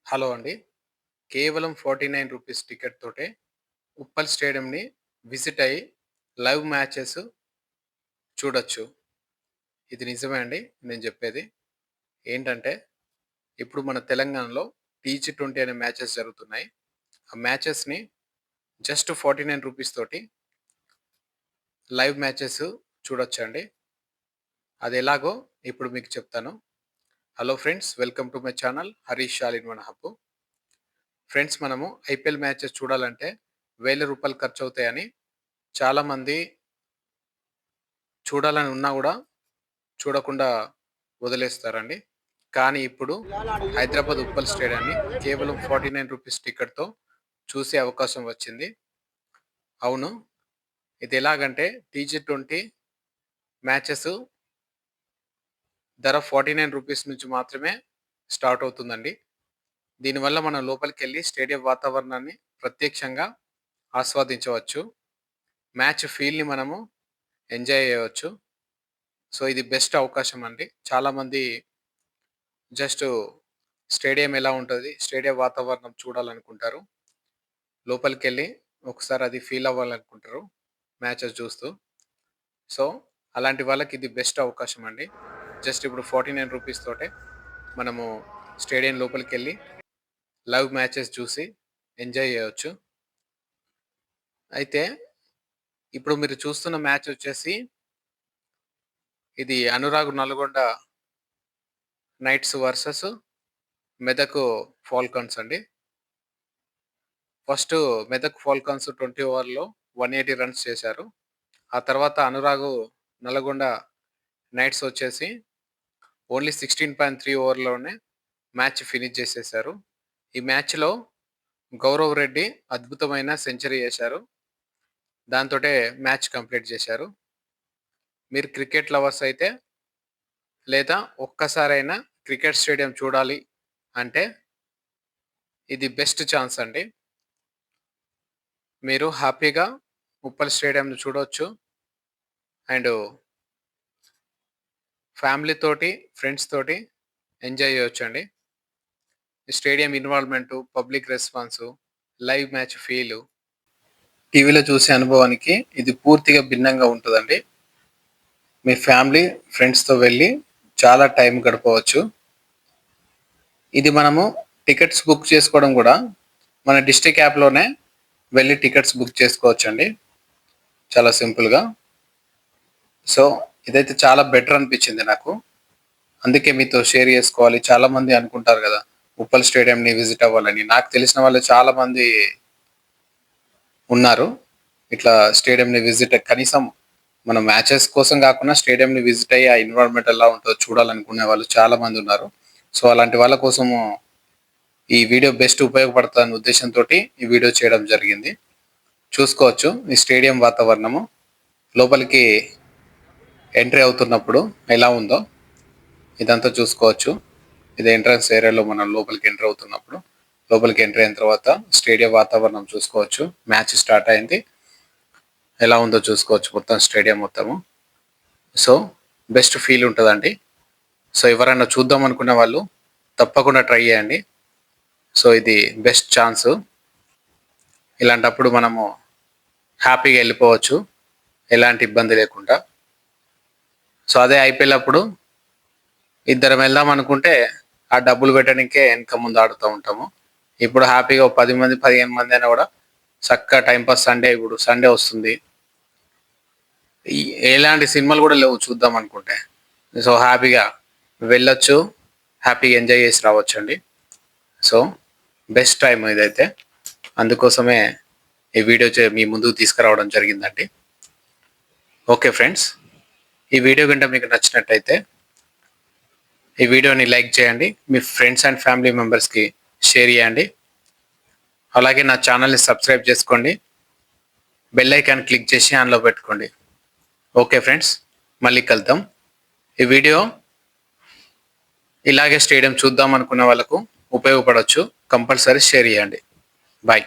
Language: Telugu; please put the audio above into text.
హలో అండి. కేవలం 49 రూపీస్ టికెట్ తోటే ఉప్పల్ స్టేడియంని విజిట్ అయ్యి లైవ్ మ్యాచెస్ చూడొచ్చు. ఇది నిజమే అండి నేను జెప్పేది. ఏంటంటే ఇప్పుడు మన తెలంగాణలో టీ20 అనే మ్యాచెస్ జరుగుతున్నాయి. ఆ మ్యాచెస్‌ని జస్ట్ 49 రూపీస్ తోటి లైవ్ మ్యాచెస్ చూడొచ్చండి. అదెలాగో ఇప్పుడు మీకు చెప్తాను. Hello friends, welcome to my channel Harish all in one hub. Friends, మనము ఐపీఎల్ మ్యాచెస్ చూడాలంటే రూ. 1000 ఖర్చవుతాయని చాలామంది చూడాలని ఉన్నా గూడా చూడకుండా వదిలేస్తారండి. కానీ ఇప్పుడు హైదరాబాద్ ఉప్పల్ స్టేడియాన్ని కేవలం 49 రూపీస్ టికెట్‌తో చూసే అవకాశం వచ్చింది. అవును. ఇది ఎలాగంటే టీ20 మ్యాచెస్ ధర 49 రూపీస్ నుంచి మాత్రమే స్టార్ట్ అవుతుందండి. దీనివల్ల మనం లోపలికెళ్ళి స్టేడియం వాతావరణాన్ని ప్రత్యక్షంగా ఆస్వాదించవచ్చు. మ్యాచ్ ఫీల్‌ని మనము ఎంజాయ్ చేయవచ్చు. సో, ఇది బెస్ట్ అవకాశం అండి. చాలామంది జస్ట్ స్టేడియం ఎలా ఉంటది, స్టేడియం వాతావరణం చూడాలనుకుంటారు. లోపలికెళ్ళి ఒకసారి అది ఫీల్ అవ్వాలనుకుంటారు మ్యాచెస్ చూస్తూ. సో, అలాంటి వాళ్ళకి ఇది బెస్ట్ అవకాశం అండి. జస్ట్ ఇప్పుడు 49 రూపీస్ తోటే మనము స్టేడియం లోపలికెళ్ళి లైవ్ మ్యాచెస్ చూసి ఎంజాయ్ చేయొచ్చు. అయితే ఇప్పుడు మీరు చూస్తున్న మ్యాచ్ వచ్చేసి ఇది Anurag Nalgonda nights versus Medak falcons అండి. ఫస్ట్ మెదక్ ఫాల్కన్స్ 20 ఓవర్‌లో 180 రన్స్ చేశారు. ఆ తర్వాత అనురాగ్ నల్గొండ నైట్స్ వచ్చేసి ఓన్లీ 16.3 ఓవర్‌లోనే మ్యాచ్ ఫినిష్ చేసేశారు. ఈ మ్యాచ్‌లో గౌరవ్ రెడ్డి అద్భుతమైన సెంచరీ చేశారు. దాంతోటే మ్యాచ్ కంప్లీట్ చేశారు. మీరు క్రికెట్ లవర్స్ అయితే లేదా ఒక్కసారైనా క్రికెట్ స్టేడియం చూడాలి అంటే ఇది బెస్ట్ ఛాన్స్ అండి. మీరు హ్యాపీగా ఉప్పల్ స్టేడియంని చూడొచ్చు. అండ్ ఫ్యామిలీ తోటి, ఫ్రెండ్స్ తోటి ఎంజాయ్ చేయొచ్చండి. Stadium involvement, public response, live match feel, టీవీలో చూసే అనుభవానికి ఇది పూర్తిగా భిన్నంగా ఉంటదండి. మీ ఫ్యామిలీ, ఫ్రెండ్స్‌తో వెళ్లి చాలా టైం గడపవచ్చు. ఇది మనము టికెట్స్ బుక్ చేసుకోవడం గూడా మన డిస్ట్రిక్ట్ యాప్‌లోనే వెళ్లి టికెట్స్ బుక్ చేసుకోవచ్చండి. చాలా సింపుల్‌గా. సో, ఇదైతే చాలా బెటర్ అనిపించింది నాకు. అందుకే మీతో షేర్ చేసుకోవాలి. చాలామంది అనుకుంటారు గదా, ఉప్పల్ స్టేడియంని విజిట్ అవ్వాలని. నాకు తెలిసిన వాళ్ళు చాలామంది ఉన్నారు. ఇట్లా స్టేడియంని విజిట్ కనీసం మనం మ్యాచెస్ కోసం గాకున్నా స్టేడియంని విజిట్ అయ్యి ఆ ఎన్విరాన్మెంట్ ఎలా ఉంటదో చూడాలనుకునే వాళ్ళు చాలామంది ఉన్నారు. సో, అలాంటి వాళ్ళ కోసము ఈ వీడియో బెస్ట్ ఉపయోగపడతదనే ఉద్దేశంతోటి ఈ వీడియో చేయడం జరిగింది. చూసుకోవచ్చు ఈ స్టేడియం వాతావరణము. లోపలికి ఎంట్రీ అవుతున్నప్పుడు ఎలా ఉందో ఇదంతా చూసుకోవచ్చు. ఇది ఎంట్రన్స్ ఏరియాలో మనం లోపలికి ఎంటర్ అవుతున్నప్పుడు. లోపలికి ఎంటర్ అయిన తర్వాత స్టేడియం వాతావరణం చూసుకోవచ్చు. మ్యాచ్ స్టార్ట్ అయింది. ఎలా ఉందో చూసుకోవచ్చు మొత్తం స్టేడియం మొత్తము. సో, బెస్ట్ ఫీల్ ఉంటదండి. సో, ఎవరైనా చూద్దాం అనుకునే వాళ్ళు తప్పకుండా ట్రై చేయండి. సో, ఇది బెస్ట్ ఛాన్సు. ఇలాంటప్పుడు మనము హ్యాపీగా ఎళ్ళిపోవచ్చు. ఎలాంటి ఇబ్బంది లేకుండా. సో, అదే ఐపీఎల్ అప్పుడు ఇద్దరం వెళ్దాం అనుకుంటే ఆ డబ్బులు పెట్టడానికే వెనక ముందు ఆడుతూ ఉంటాము. ఇప్పుడు హ్యాపీగా ఓ 10 మంది, 15 మంది అయినా కూడా చక్కగా టైం పాస్ ఇప్పుడు సండే వస్తుంది. ఈ ఎలాంటి సినిమాలు కూడా లేవు చూద్దాం అనుకుంటే. సో, హ్యాపీగా వెళ్ళొచ్చు. హ్యాపీగా ఎంజాయ్ చేసి రావచ్చండి. సో, బెస్ట్ టైమ్ ఇదైతే. అందుకోసమే ఈ వీడియో మీ ముందుకు తీసుకురావడం జరిగిందండి. ఓకే ఫ్రెండ్స్, ఈ వీడియో గనుక మీకు నచ్చినట్టయితే ఈ వీడియోని లైక్ చేయండి. మీ ఫ్రెండ్స్ అండ్ ఫ్యామిలీ మెంబర్స్‌కి షేర్ చేయండి. అలాగే నా ఛానల్‌ని సబ్స్క్రైబ్ చేసుకోండి. బెల్ ఐకాన్ క్లిక్ చేసి ఆన్‌లో పెట్టుకోండి. ఓకే ఫ్రెండ్స్, మళ్ళీ కలుద్దాం. ఈ వీడియో ఇలాగే స్టేడియం చూద్దాం అనుకున్న వాళ్ళకు ఉపయోగపడొచ్చు. కంపల్సరీ షేర్ చేయండి. బాయ్.